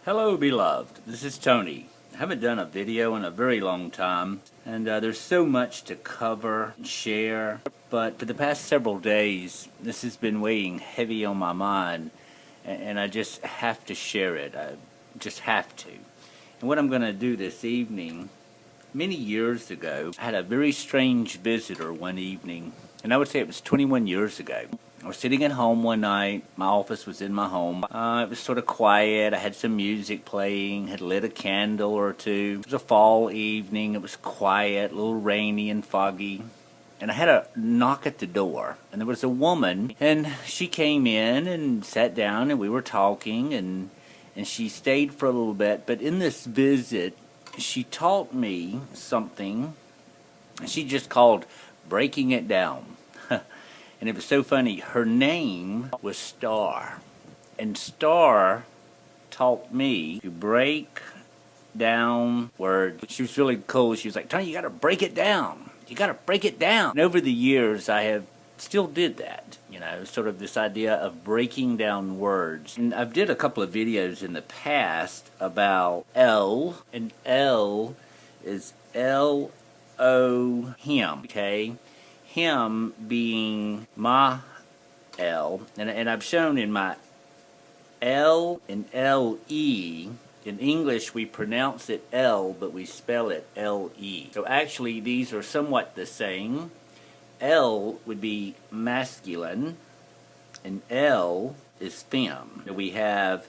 Hello beloved, this is Tony. I haven't done a video in a very long time, and there's so much to cover and share, but for the past several days this has been weighing heavy on my mind, and I just have to share it. I just have to. And what I'm going to do this evening, many years ago, I had a very strange visitor one evening, and I would say it was 21 years ago. I was sitting at home one night. My office was in my home. It was sort of quiet. I had some music playing, had lit a candle or two. It was a fall evening. It was quiet, a little rainy and foggy. And I had a knock at the door, and there was a woman, and she came in and sat down, and we were talking, and she stayed for a little bit. But in this visit, she taught me something. She just called breaking it down. And it was so funny. Her name was Star. And Star taught me to break down words. She was really cool. She was like, Tony, you got to break it down. You got to break it down. And over the years, I have still did that. You know, sort of this idea of breaking down words. And I've did a couple of videos in the past about L. And L is L-O, him, okay? Him being my L, and I've shown in my L and L-E, in English we pronounce it L, but we spell it L-E. So actually these are somewhat the same. L would be masculine, and L is femme. So we have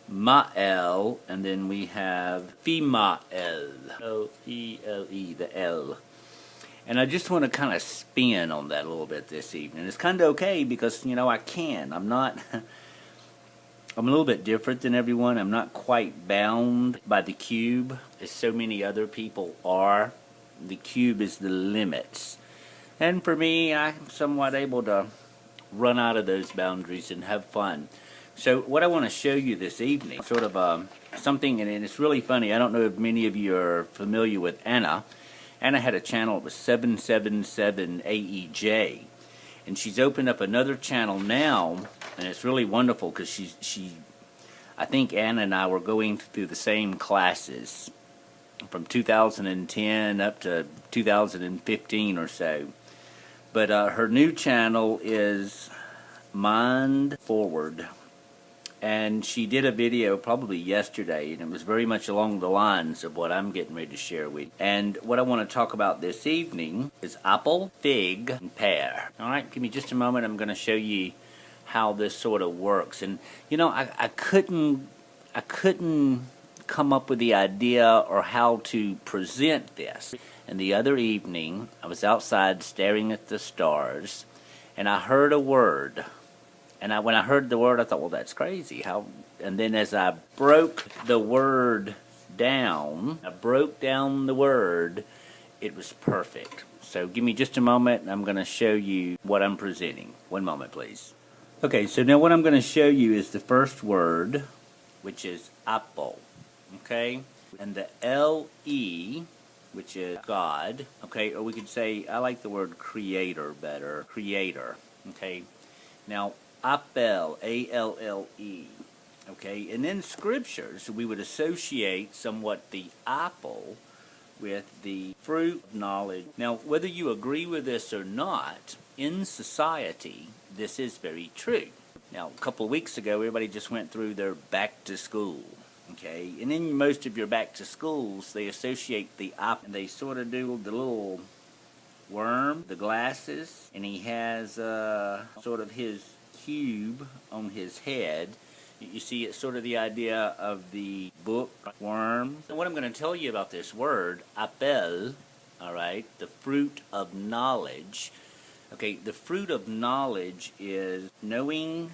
ma-L, and then we have female, L-E-L-E, the L. And I just want to kind of spin on that a little bit this evening. It's kind of okay because, you know, I can. I'm a little bit different than everyone. I'm not quite bound by the cube, as so many other people are. The cube is the limits. And for me, I'm somewhat able to run out of those boundaries and have fun. So what I want to show you this evening, sort of something, and it's really funny. I don't know if many of you are familiar with Anna. Anna had a channel, it was 777AEJ, and she's opened up another channel now, and it's really wonderful because I think Anna and I were going through the same classes from 2010 up to 2015 or so. But her new channel is Mind Forward. And she did a video probably yesterday, and it was very much along the lines of what I'm getting ready to share with you. And what I want to talk about this evening is apple, fig, and pear. All right, give me just a moment. I'm going to show you how this sort of works. And you know, I couldn't come up with the idea or how to present this. And the other evening, I was outside staring at the stars, and I heard a word. And when I heard the word, I thought, well, that's crazy. How? And then as I broke the word down, the word, it was perfect. So give me just a moment, and I'm going to show you what I'm presenting. One moment, please. Okay, so now what I'm going to show you is the first word, which is apple. Okay? And the L-E, which is God. Okay, or we could say, I like the word creator better. Creator. Okay? Now, Appel, A-L-L-E, okay? And in scriptures, we would associate somewhat the apple with the fruit of knowledge. Now, whether you agree with this or not, in society, this is very true. Now, a couple of weeks ago, everybody just went through their back to school, okay? And in most of your back to schools, they associate the apple, and they sort of do the little worm, the glasses, and he has sort of his cube on his head. You see, it's sort of the idea of the book worm. And what I'm going to tell you about this word, appel, all right, the fruit of knowledge. Okay, the fruit of knowledge is knowing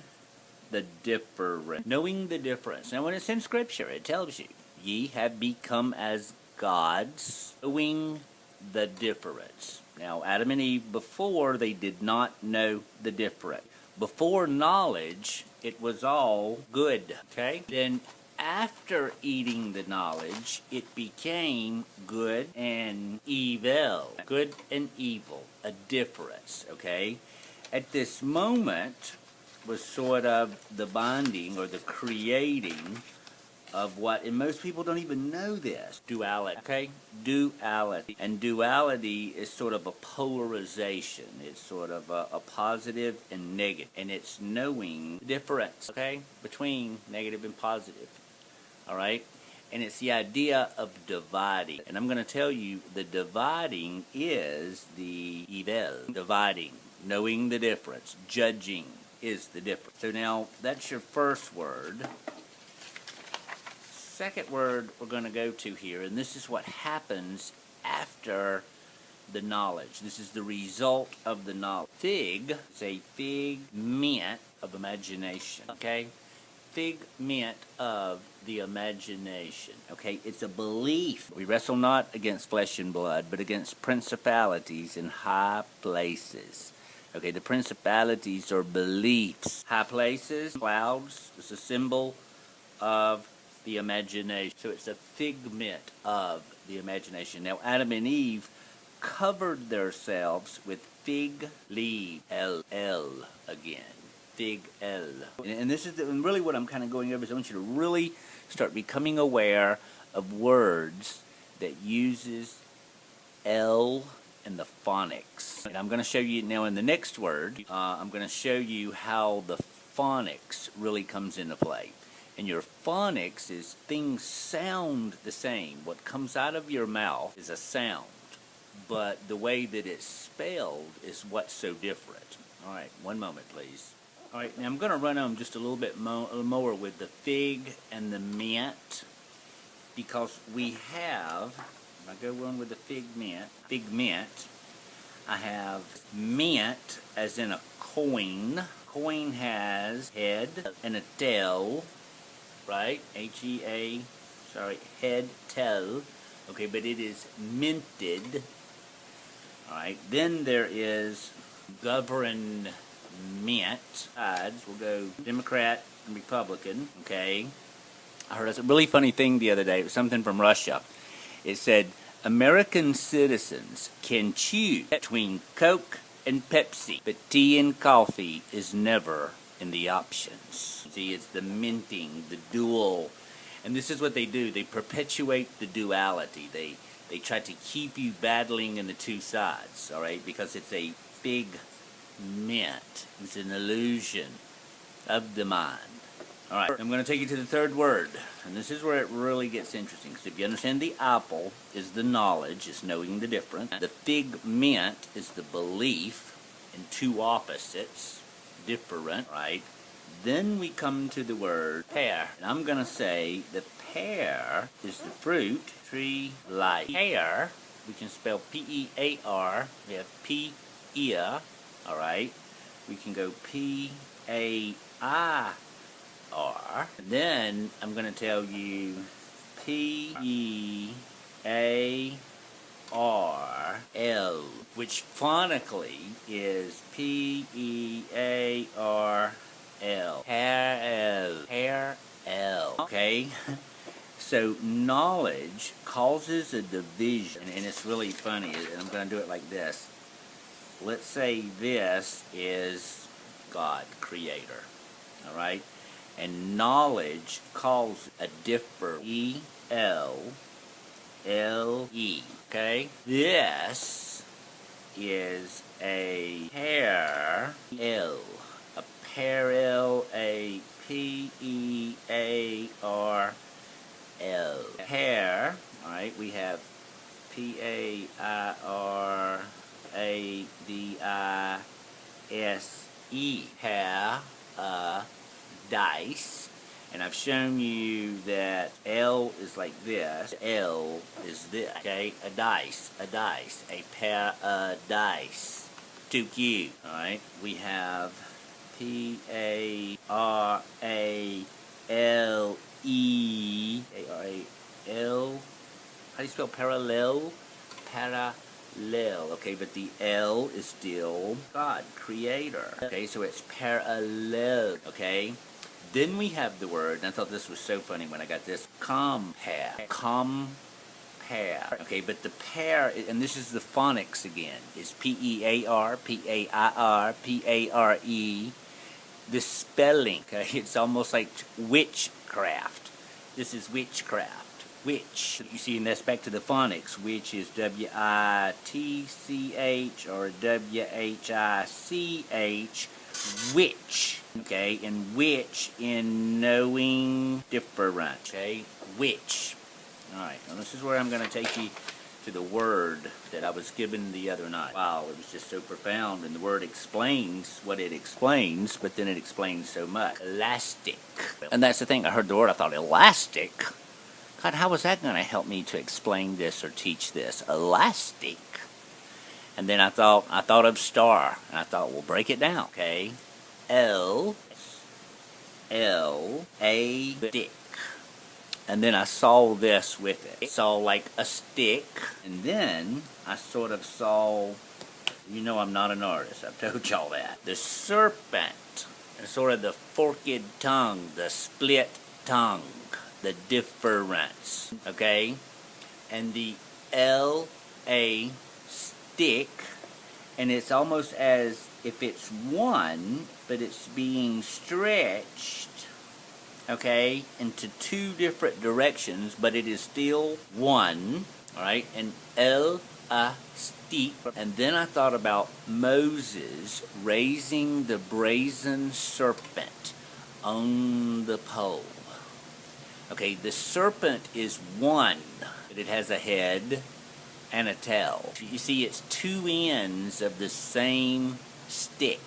the difference. Knowing the difference. Now, when it's in Scripture, it tells you, ye have become as gods, knowing the difference. Now, Adam and Eve, before, they did not know the difference. Before knowledge, it was all good, okay? Then after eating the knowledge, it became good and evil. Good and evil, a difference, okay? At this moment was sort of the bonding or the creating of what, and most people don't even know this, duality, okay? Duality. And duality is sort of a polarization. It's sort of a positive and negative. And it's knowing the difference, okay, between negative and positive, all right? And it's the idea of dividing. And I'm going to tell you, the dividing is the evil. Dividing, knowing the difference, judging is the difference. So now, that's your first word. Second word we're going to go to here, and this is what happens after the knowledge. This is the result of the knowledge. Fig is a figment of imagination, okay? Figment of the imagination, okay? It's a belief. We wrestle not against flesh and blood, but against principalities in high places. Okay, the principalities are beliefs. High places, clouds, it's a symbol of the imagination. So it's a figment of the imagination. Now, Adam and Eve covered themselves with fig leaf, L again. Fig L. And this is and really what I'm kind of going over is I want you to really start becoming aware of words that uses L and the phonics. And I'm going to show you now in the next word, I'm going to show you how the phonics really comes into play. And your phonics is things sound the same. What comes out of your mouth is a sound, but the way that it's spelled is what's so different. All right, one moment, please. All right, now I'm going to run on just a little bit more with the fig and the mint, because we have, if I go on with the figment, I have mint as in a coin. Coin has head and a tail, right? Head, tail. Okay, but it is minted. All right, then there is government. Sides, we'll go Democrat and Republican, okay? I heard a really funny thing the other day. It was something from Russia. It said, American citizens can choose between Coke and Pepsi, but tea and coffee is never in the options. See, it's the minting, the dual. And this is what they do. They perpetuate the duality. They try to keep you battling in the two sides, all right? Because it's a figment. It's an illusion of the mind. All right, I'm going to take you to the third word. And this is where it really gets interesting. So if you understand the apple is the knowledge, it's knowing the difference. The figment is the belief in two opposites, different, right? Then we come to the word pear. And I'm going to say the pear is the fruit, tree, life. Pear, we can spell P-E-A-R. We have P-E-A, all right? We can go P-A-I-R. And then I'm going to tell you P-E-A-R-L, which phonically is P-E-A-R-L. Hair-L. Okay? So knowledge causes a division, and it's really funny, and I'm going to do it like this. Let's say this is God, creator, all right? And knowledge calls a differ, E-L-L-E, okay? This is a pair, L, a parallel, a P-E-A-R-L. Pair, all right, we have P-A-I-R-A-D-I-S-E, pair, dice, and I've shown you that L is like this, L is this, okay? A dice, a pair of dice. 2Q, alright? We have P-A-R-A-L-E, A-R-A-L, how do you spell parallel? Parallel, okay, but the L is still God, creator. Okay, so it's parallel, okay? Then we have the word, and I thought this was so funny when I got this, compare. Compare. Okay, but the pair, and this is the phonics again, is P-E-A-R, P-A-I-R, P-A-R-E. The spelling, okay, it's almost like witchcraft. This is witchcraft. Witch. You see, and that's back to the phonics. Which is W-I-T-C-H or W-H-I-C-H. Which. Okay, and which in knowing different. Okay, which. Alright, now this is where I'm going to take you to the word that I was given the other night. Wow, it was just so profound, and the word explains what it explains, but then it explains so much. Elastic. And that's the thing, I heard the word, I thought, elastic? God, how was that going to help me to explain this or teach this? Elastic. And then I thought of star, and I thought, well, break it down, okay? L-A-stick. And then I saw this with it. Saw like a stick. And then I sort of saw, you know I'm not an artist, I've told y'all that. The serpent. And sort of the forked tongue, the split tongue, the difference. Okay? And the L-A stick. And it's almost as if it's one, but it's being stretched, okay, into two different directions, but it is still one, alright, and elastic. And then I thought about Moses raising the brazen serpent on the pole. Okay, the serpent is one, but it has a head and a tail. You see, it's two ends of the same stick.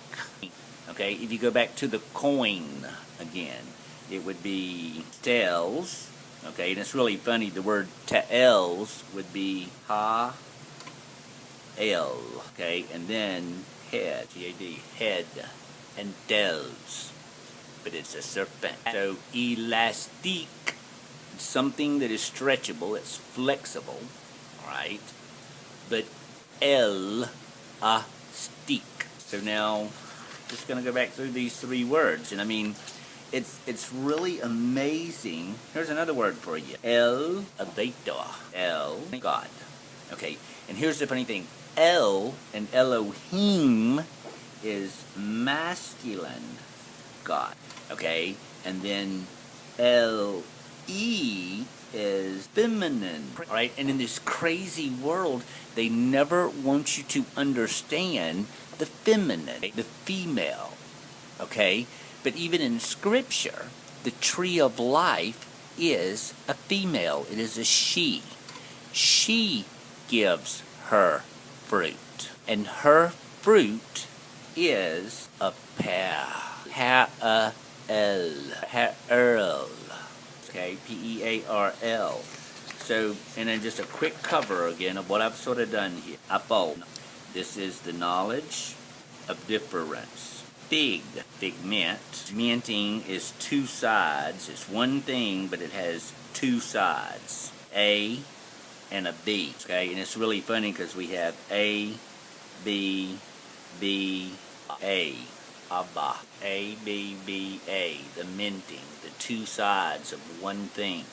Okay, if you go back to the coin again, it would be tails. Okay, and it's really funny, the word tails would be ha-el. Okay, and then head, G-A-D, head, and tails. But it's a serpent. So elastic, something that is stretchable, it's flexible. Right, but elastic. So now, just going to go back through these three words, and I mean, it's really amazing. Here's another word for you. Elevator. God. Okay, and here's the funny thing. El and Elohim is masculine God. Okay, and then L-E is feminine, right? And in this crazy world, they never want you to understand the feminine, the female, okay? But even in Scripture, the tree of life is a female. It is a she. She gives her fruit. And her fruit is a pear. Ha-a-el. Ha-erl. Okay, P-E-A-R-L. So, and then just a quick cover again of what I've sort of done here. Apple. This is the knowledge of difference. Fig, figment. Minting is two sides. It's one thing, but it has two sides. A and a B. Okay, and it's really funny because we have A, B, B, A. Abba. A, B, B, A. The minting. The two sides of one thing.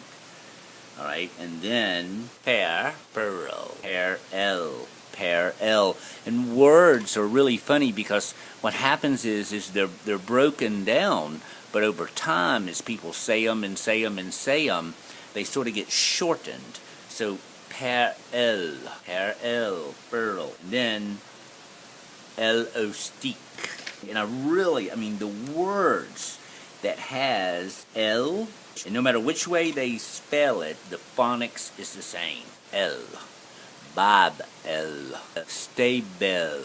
Alright, and then pair, pearl, pair, L, pair, L. And words are really funny because what happens is they're broken down, but over time as people say them and say them and say them, they sort of get shortened. So pair, L, pearl. And then L-O-stick. And I mean, the words that has L, and no matter which way they spell it, the phonics is the same. L, Bab L, Stable,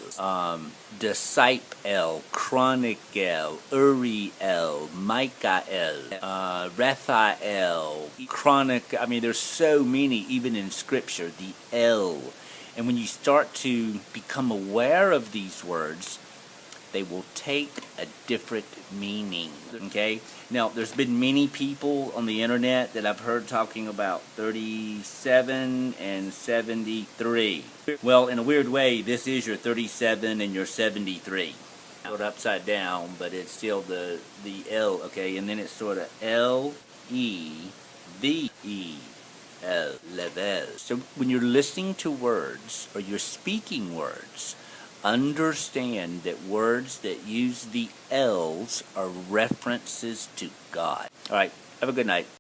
Disciple L, Chronic L, Uri L, Micah L, Raphael, Chronic. I mean, there's so many, even in Scripture, the L. And when you start to become aware of these words, they will take a different meaning, okay? Now, there's been many people on the internet that I've heard talking about 37 and 73. Well, in a weird way, this is your 37 and your 73. Sort of upside down, but it's still the L, okay? And then it's sort of L-E-V-E-L, level. So when you're listening to words, or you're speaking words, understand that words that use the L's are references to God. All right, have a good night.